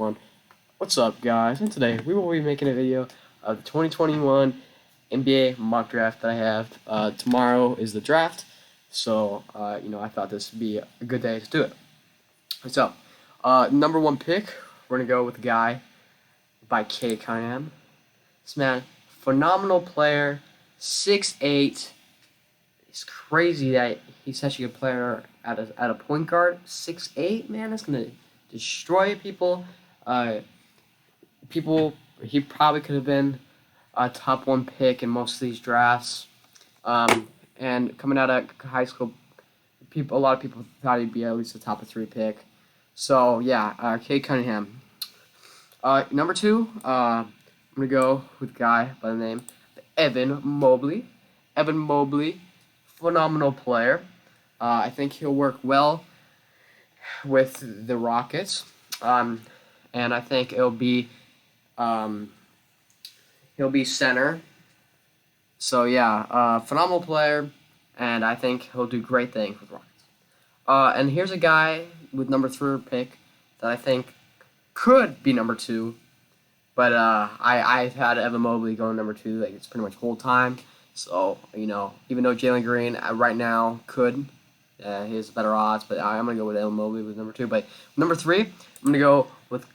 1. What's up, guys? And today we will be making a video of the 2021 NBA mock draft that I have. Tomorrow is the draft, so I thought this would be a good day to do it. So, number 1 pick, we're gonna go with a guy by K. Cunningham. This man, phenomenal player, 6'8". It's crazy that he's such a good player at a point guard. 6'8", man, that's gonna destroy people. He probably could have been a top 1 pick in most of these drafts. And coming out of high school, a lot of people thought he'd be at least a top 3 pick. So yeah, Kate Cunningham. Number 2, I'm gonna go with a guy by the name of Evan Mobley. Evan Mobley, phenomenal player. I think he'll work well with the Rockets. And I think he'll be center. So yeah, phenomenal player, and I think he'll do great things with Rockets. And here's a guy with number 3 pick that I think could be number 2, but I've had Evan Mobley going number 2. Like, it's pretty much whole time. So even though Jalen Green right now could. He has better odds, but I'm going to go with Evan Mobley with number 2. But number 3, I'm going to go with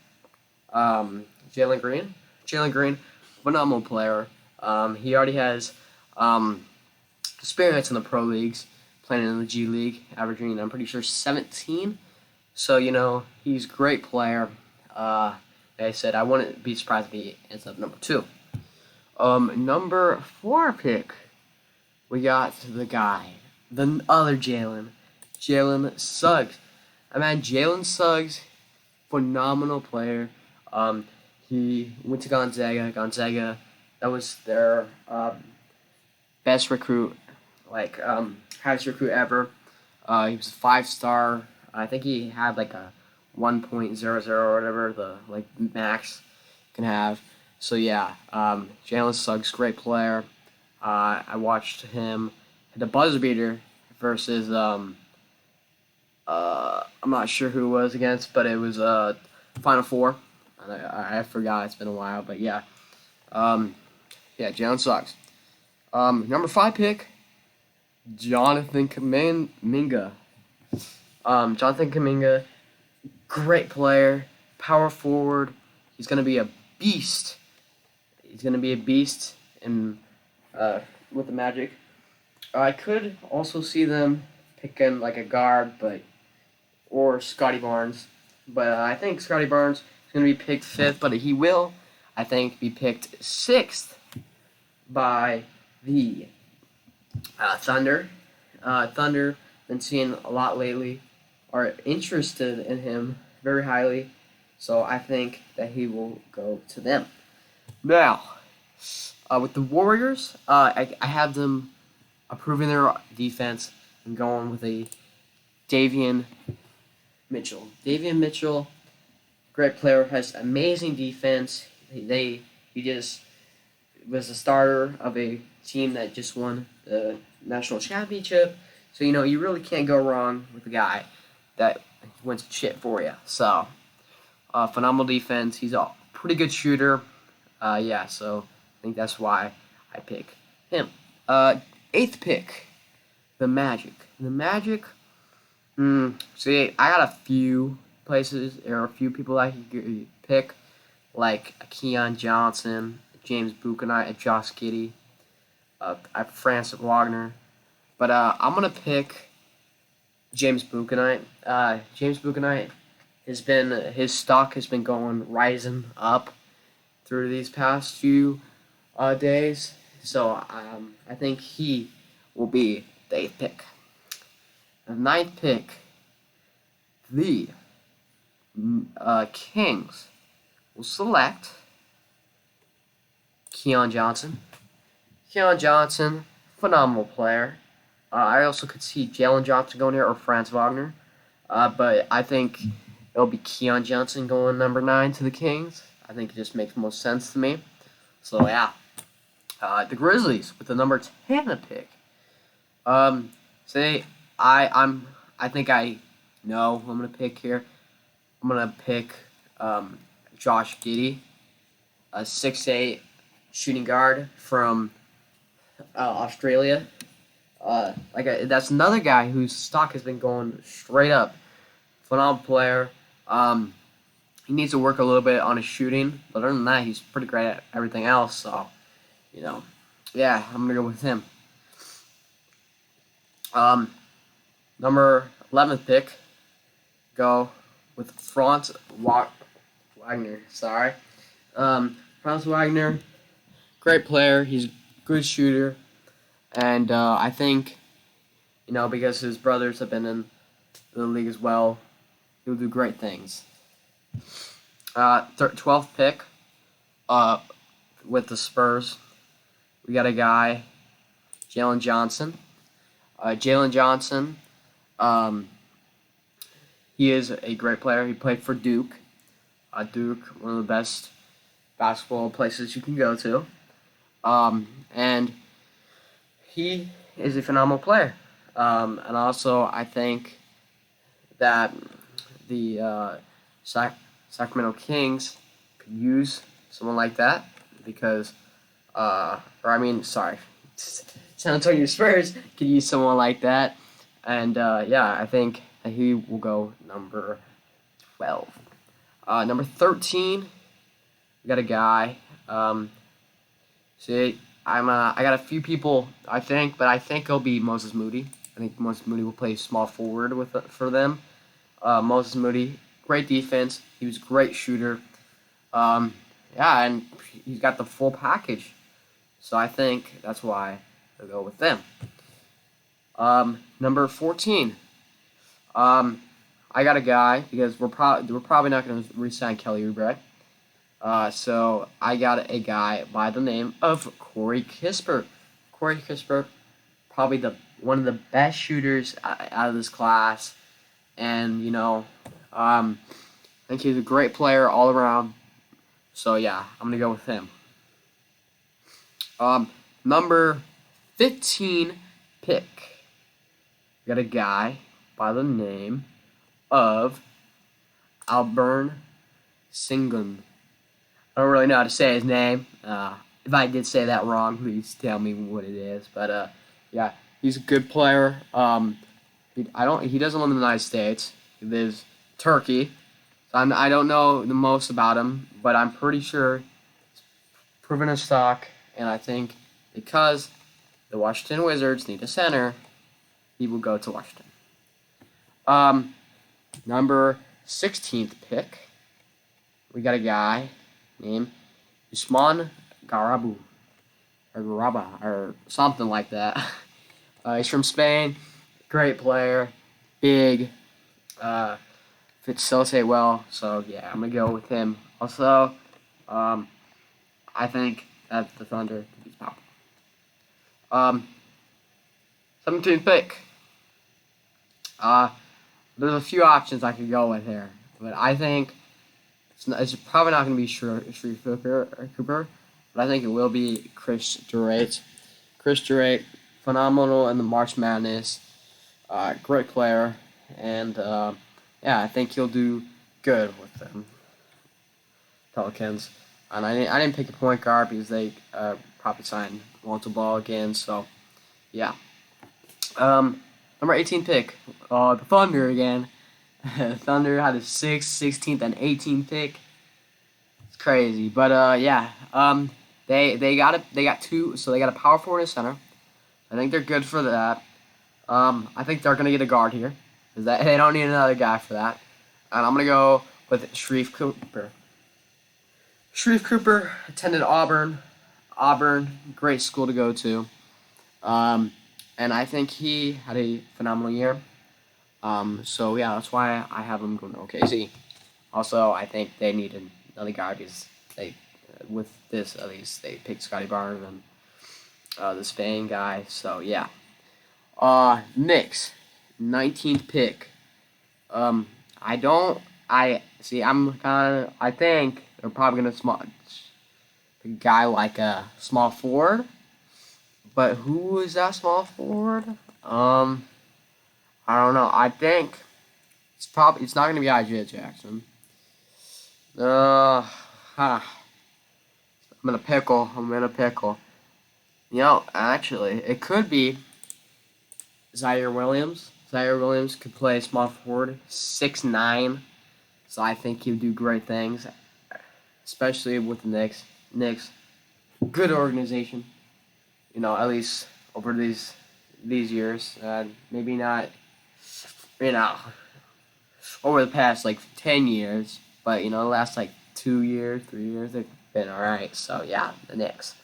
Jalen Green. Jalen Green, phenomenal player. He already has experience in the pro leagues, playing in the G League, averaging, I'm pretty sure, 17. So, he's a great player. Like I said, I wouldn't be surprised if he ends up number 2. Number 4 pick, we got the guy, the other Jalen Suggs. Jalen Suggs, phenomenal player. He went to Gonzaga. Gonzaga, that was their best recruit, highest recruit ever. He was a 5-star. I think he had like a 1.00 or whatever the max you can have. So yeah, Jalen Suggs, great player. I watched him hit a buzzer beater versus I'm not sure who it was against, but it was Final Four. I forgot, it's been a while, but yeah. Jalen Suggs. Number 5 pick, Jonathan Kuminga. Jonathan Kuminga, great player, power forward. He's gonna be a beast. He's gonna be a beast in with the Magic. I could also see them picking like a guard, or Scotty Barnes, but I think Scotty Barnes is gonna be picked 5th, but he will, I think, be picked 6th by the Thunder. Thunder, been seeing a lot lately, are interested in him very highly, so I think that he will go to them. Now, with the Warriors, I have them approving their defense and going with a Davion Mitchell. Davion Mitchell, great player, has amazing defense. He just was the starter of a team that just won the national championship. So, you really can't go wrong with a guy that wins shit for you. So, phenomenal defense. He's a pretty good shooter. So I think that's why I pick him. 8th pick, the Magic. The Magic, see, I got a few places, or a few people I could pick, like Keon Johnson, James Buchanan, and Josh Giddey, Francis Wagner. But I'm going to pick James Buchanan. James Buchanan his stock has been rising up through these past few days. So I think he will be the 8th pick. The 9th pick, the Kings will select Keon Johnson. Keon Johnson, phenomenal player. I also could see Jalen Johnson going here, or Franz Wagner. But I think it'll be Keon Johnson going number 9 to the Kings. I think it just makes most sense to me. So yeah. The Grizzlies with the number 10 pick. I think I know who I'm gonna pick here. I'm gonna pick Josh Giddey, a 6'8" shooting guard from Australia. That's another guy whose stock has been going straight up. Phenomenal player. He needs to work a little bit on his shooting, but other than that, he's pretty great at everything else. So, yeah, I'm gonna go with him. Number 11th pick, go with Franz Wagner. Sorry, Franz Wagner, great player. He's a good shooter, and I think, because his brothers have been in the league as well, he'll do great things. 12th pick, with the Spurs, we got a guy, Jalen Johnson. Jalen Johnson, he is a great player. He played for Duke. Duke, one of the best basketball places you can go to. And he is a phenomenal player. And also, I think that the Sacramento Kings could use someone like that because, San Antonio Spurs could use someone like that. And, I think that he will go number 12. Number 13, we got a guy. I got a few people, I think, but I think it'll be Moses Moody. I think Moses Moody will play small forward for them. Moses Moody, great defense. He was a great shooter. And he's got the full package. So I think that's why I'll go with them. Number 14. I got a guy because we're probably not going to re-sign Kelly Oubre. So I got a guy by the name of Corey Kispert. Corey Kispert, probably one of the best shooters out of this class, and I think he's a great player all around. So yeah, I'm gonna go with him. Number 15 pick. We got a guy by the name of Albern Sengun. I don't really know how to say his name. If I did say that wrong, please tell me what it is. But yeah, he's a good player. He doesn't live in the United States. He lives in Turkey. So I don't know the most about him, but I'm pretty sure he's proven his stock. And I think because the Washington Wizards need a center, he will go to Washington. Number 16th pick, we got a guy named Usman Garabu, or Garaba, or something like that. He's from Spain, great player, big, fits Celtics well, so yeah, I'm going to go with him. Also, I think that the Thunder could be powerful. 17th pick. There's a few options I could go with here, but I think it's probably not going to be Sharif Cooper, but I think it will be Chris Durant. Chris Durant, phenomenal in the March Madness, great player, and I think he'll do good with them Pelicans. And I didn't pick a point guard because they probably signed Lonzo Ball again, so yeah. Number 18 pick, the Thunder again. Thunder had a 6th, 16th, and 18th pick. It's crazy, but they got two, so they got a power forward and a center. I think they're good for that. I think they're gonna get a guard here, because they don't need another guy for that. And I'm gonna go with Sharif Cooper. Sharif Cooper attended Auburn. Auburn, great school to go to. And I think he had a phenomenal year. So yeah, that's why I have him going to OKC. Also, I think they need another guy because with this at least, they picked Scotty Barnes and the Spain guy. So yeah. Knicks, 19th pick. I think they're probably gonna a guy like a small forward. But who is that small forward? I don't know. I think it's not gonna be Isaiah Jackson. I'm in a pickle. I'm in a pickle. You know, actually, it could be Zaire Williams. Zaire Williams could play small forward, 6'9". So I think he'll do great things, especially with the Knicks. Knicks, good organization. You know, at least over these years. Maybe not, you know, over the past like 10 years, but you know, the last like 2 years, 3 years, they've been all right. So yeah, the Knicks.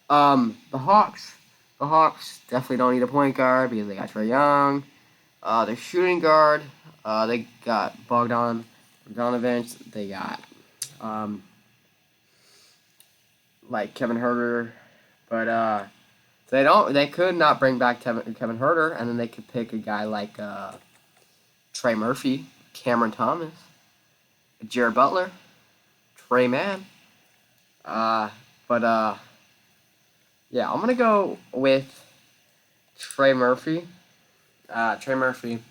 The Hawks. The Hawks definitely don't need a point guard because they got Trae Young. Their shooting guard. They got Bogdanovich. They got like Kevin Herter, but they don't. They could not bring back Kevin Herter, and then they could pick a guy like Trey Murphy, Cameron Thomas, Jared Butler, Trey Mann. But yeah, I'm gonna go with Trey Murphy. Trey Murphy,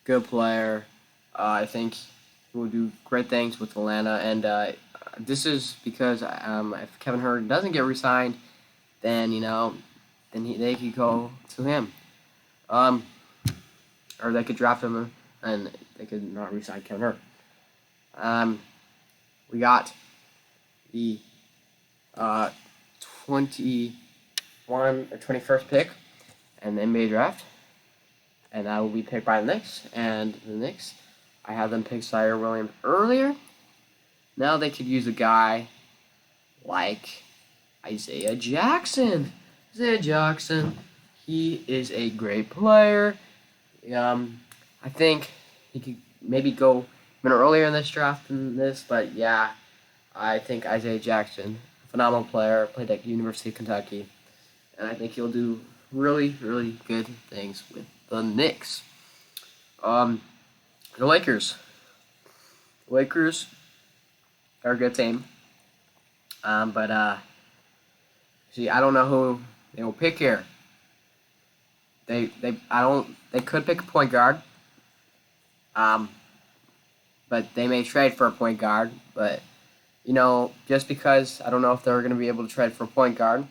good player. I think he will do great things with Atlanta, and this is because if Kevin Herter doesn't get re-signed, then you know, they could go to him, or they could draft him, and they could not re-sign Kevin Herter. We got the 21 or 21st pick and the NBA draft, and that will be picked by the Knicks. And the Knicks, I had them pick Zaire Williams earlier. Now they could use a guy like Isaiah Jackson. Isaiah Jackson, he is a great player. I think he could maybe go a minute earlier in this draft than this, but yeah, I think Isaiah Jackson, phenomenal player, played at University of Kentucky, and I think he'll do really, really good things with the Knicks. The Lakers. The Lakers are a good team, but see, I don't know who they will pick here. They could pick a point guard. But they may trade for a point guard. But you know, just because I don't know if they're going to be able to trade for a point guard,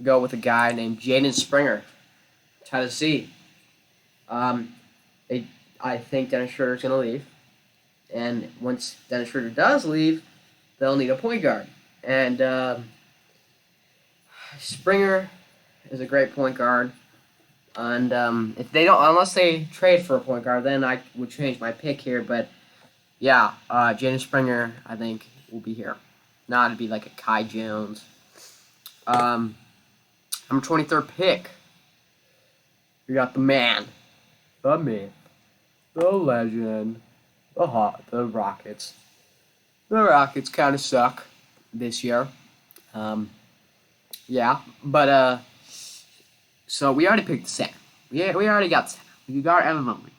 go with a guy named Jaden Springer, Tennessee. I think Dennis Schroeder's going to leave, and once Dennis Schroeder does leave, they'll need a point guard. And Springer is a great point guard. And if they don't, unless they trade for a point guard, then I would change my pick here. But yeah, Jaden Springer, I think, will be here. Not to be like a Kai Jones. Number 23rd pick. We got the man, the myth, the legend, the Rockets. The Rockets kind of suck this year. Yeah, but so we already picked the center. We already got center. We got Evan Mobley.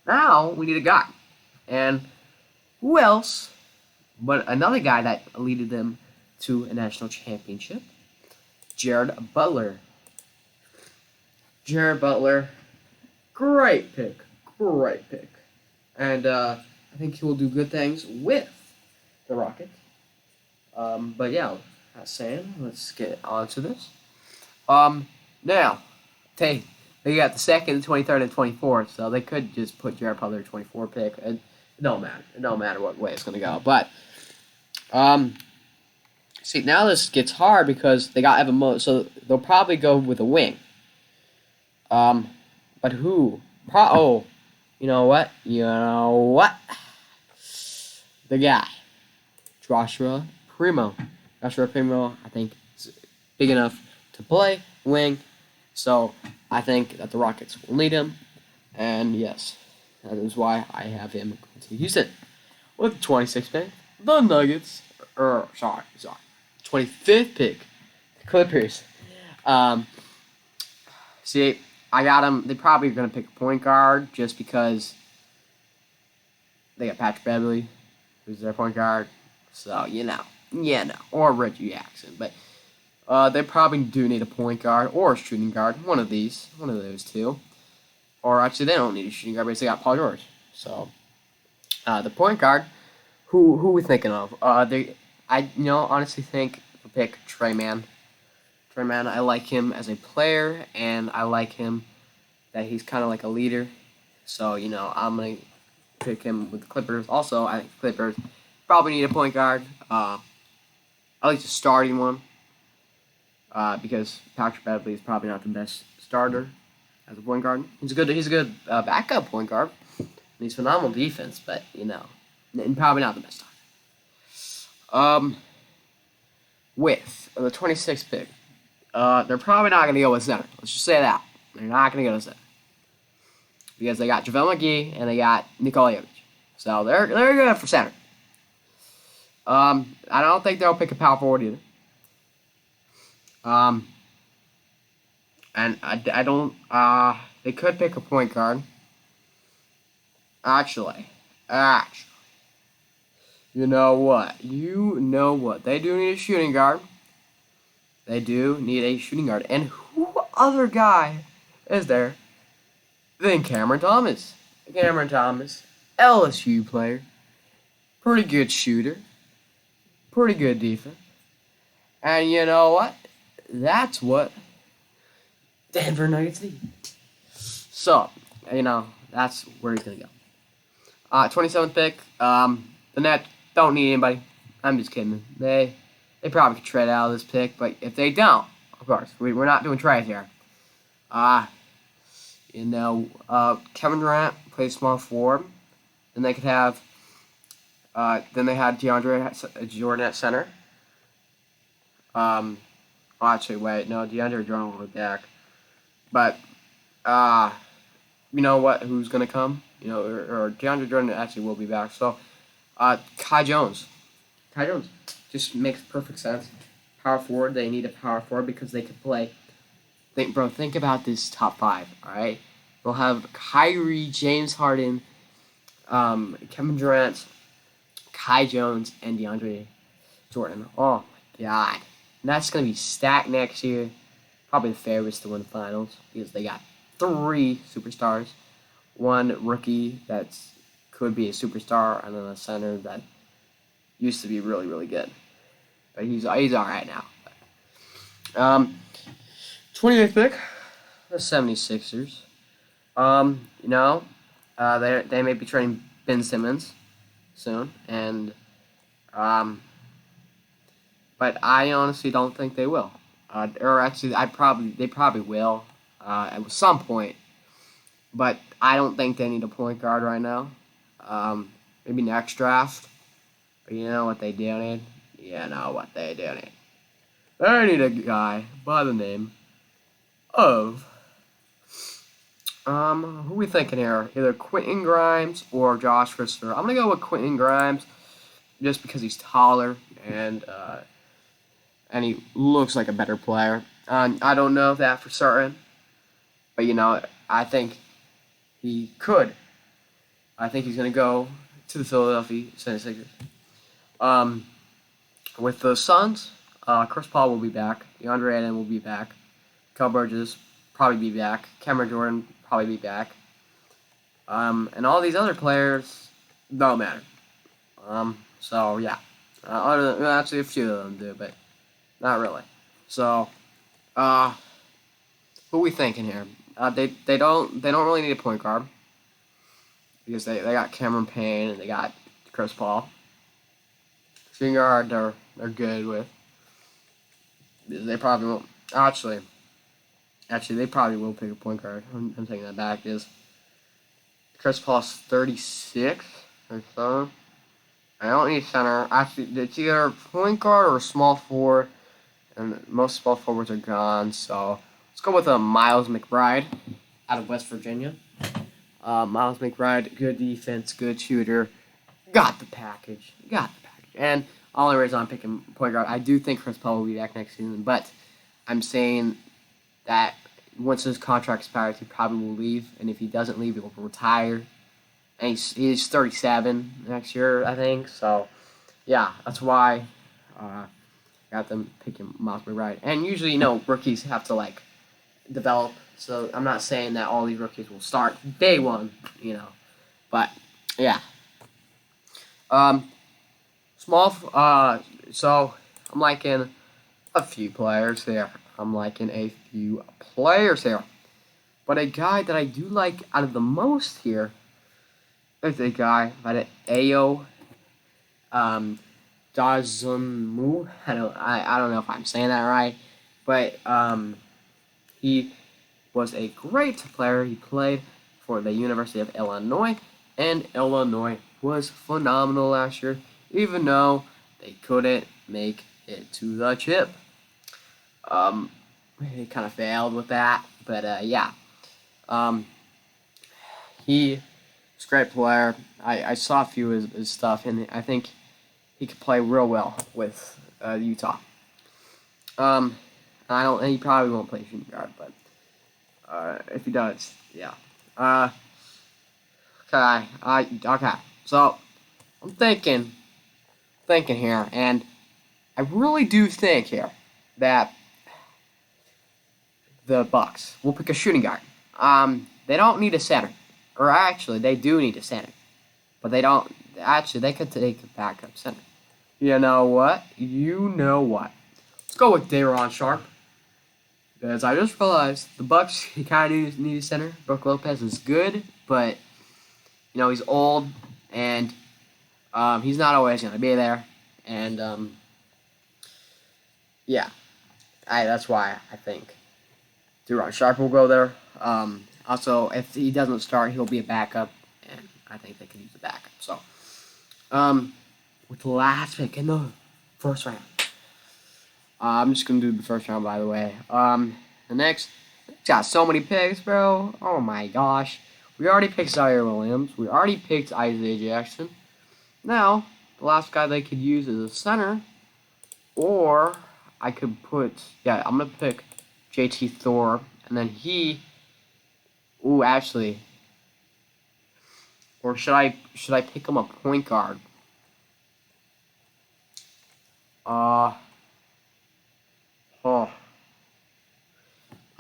Now we need a guard. And who else but another guy that leaded them to a national championship? Jared Butler. Jared Butler, great pick. Great pick. And I think he will do good things with the Rockets. But yeah, that's saying, let's get on to this. Now, they got the 2nd, 23rd, and 24th, so they could just put Jared Butler 24 pick. It don't matter. It don't matter what way it's going to go. But, see, now this gets hard because they got Evan Mobley, so they'll probably go with a wing. But who? You know what? The guy, Joshua Primo. Joshua Primo, I think, is big enough to play wing. So I think that the Rockets will need him. And yes, that is why I have him to Houston. With the 26th pick, the Nuggets. 25th pick, the Clippers. See, I got them. They probably are going to pick a point guard just because they got Patrick Beverley, who's their point guard. So, or Reggie Jackson. But they probably do need a point guard or a shooting guard. One of those two. Or actually, they don't need a shooting guard because they got Paul George. So, the point guard, Who we thinking of? I honestly think we'll pick Trey Man. Trey Man, I like him as a player, and I like him that he's kind of like a leader. So I'm gonna pick him with the Clippers. Also, I think Clippers probably need a point guard. At least a starting one. Because Patrick Beverly is probably not the best starter as a point guard. He's a good backup point guard. He's phenomenal defense, but and probably not the best starter. With the 26th pick, they're probably not going to go with center. Let's just say that they're not going to go with center because they got JaVale McGee and they got Nikola Jokic, so they're good for center. I don't think they'll pick a power forward either. And I don't. They could pick a point guard. Actually, you know what? They do need a shooting guard. They do need a shooting guard. And who other guy is there than Cameron Thomas? Cameron Thomas, LSU player, pretty good shooter, pretty good defense. And you know what? That's what Denver Nuggets need. So, that's where he's going to go. 27th pick. The Nets don't need anybody. I'm just kidding. They probably could trade out of this pick, but if they don't, of course, we're not doing trades here. Kevin Durant plays small forward. Then they could have. Then they had DeAndre Jordan at center. Actually, wait, no, DeAndre Jordan will be back. But, you know what? Who's gonna come? Or DeAndre Jordan actually will be back. So, Kai Jones. Kai Jones just makes perfect sense. Power forward. They need a power forward because they could play. Think about this top five. All right, they'll have Kyrie, James Harden, Kevin Durant, Kai Jones, and DeAndre Jordan. Oh my God, and that's gonna be stacked next year. Probably the favorites to win the finals because they got 3 superstars, 1 rookie that could be a superstar, and then a center that used to be really, really good. But he's all right now. 28th pick, the 76ers. They may be trading Ben Simmons soon, and but I honestly don't think they will. Or actually, they probably will at some point, but I don't think they need a point guard right now. Maybe next draft. But you know what they do need? They need a guy by the name of who are we thinking here? Either Quentin Grimes or Josh Christopher. I'm gonna go with Quentin Grimes just because he's taller and he looks like a better player. I don't know that for certain, but I think he could. I think he's gonna go to the Philadelphia 76ers. With the Suns, Chris Paul will be back. DeAndre Ayton will be back. Kel Bridges probably be back. Cameron Jordan probably be back. And all these other players don't matter. So yeah, actually a few of them do, but not really. So, who are we thinking here? They don't really need a point guard because they got Cameron Payne and they got Chris Paul. Shooting guard they're good with. They probably won't. Actually, they probably will pick a point guard. I'm taking that back. Is Chris Paul's 36 or so? I don't need center. Actually, it's either a point guard or a small forward, and most small forwards are gone. So let's go with a Miles McBride out of West Virginia. Miles McBride, good defense, good shooter, got the package. And only reason I'm picking point guard, I do think Chris Paul will be back next season, but I'm saying that once his contract expires, he probably will leave, and if he doesn't leave, he will retire. And he's 37 next year, I think. So, yeah, that's why I got them picking Miles McBride. And usually, rookies have to develop. So I'm not saying that all these rookies will start day one, but yeah. So I'm liking a few players here. I'm liking a few players here. But a guy that I do like out of the most here is a guy by the Ao Dazunmu. I don't know if I'm saying that right, but he was a great player. He played for the University of Illinois, and Illinois was phenomenal last year, even though they couldn't make it to the chip. He kind of failed with that, but yeah. He was a great player. I saw a few of his stuff, and I think he could play real well with Utah. I don't. He probably won't play shooting guard, but if he does, yeah. Okay. So I'm thinking here, and I really do think here that the Bucks will pick a shooting guard. They don't need a center, or actually, they do need a center, but they don't. Actually, they could take a backup center. You know what? Let's go with Day'Ron Sharp. Because I just realized the Bucks kind of need a center. Brook Lopez is good, but he's old and he's not always gonna be there. And yeah, that's why I think Day'Ron Sharp will go there. Also, if he doesn't start, he'll be a backup, and I think they could use a backup. So, with the last pick in the first round. I'm just gonna do the first round, by the way. The next got so many picks, bro. Oh my gosh. We already picked Zaire Williams. We already picked Isaiah Jackson. Now, the last guy they could use is a center. Or I could I'm gonna pick JT Thor, and then actually. Or should I pick him a point guard?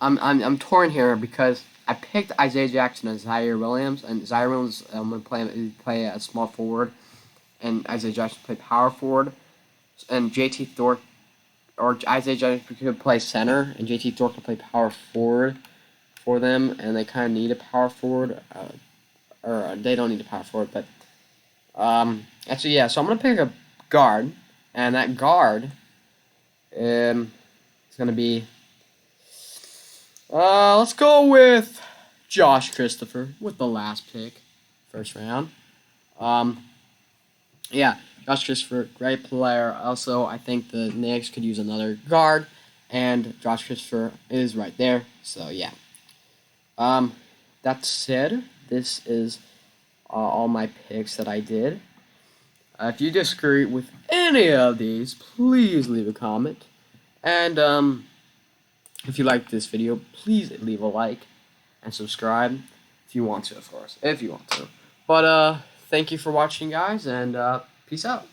I'm torn here because I picked Isaiah Jackson and Zaire Williams, and Zaire Williams I'm gonna play a small forward, and Isaiah Jackson play power forward, and JT Thor or Isaiah Jackson could play center, and JT Thor could play power forward for them, and they kind of need a power forward, or they don't need a power forward, but actually yeah. So I'm gonna pick a guard, and that guard is gonna be. Let's go with Josh Christopher with the last pick, first round. Yeah, Josh Christopher, great player. Also, I think the Knicks could use another guard, and Josh Christopher is right there. So yeah. That said, this is all my picks that I did. If you disagree with any of these, please leave a comment, and if you liked this video, please leave a like and subscribe if you want to, of course. If you want to. But, thank you for watching, guys, and peace out.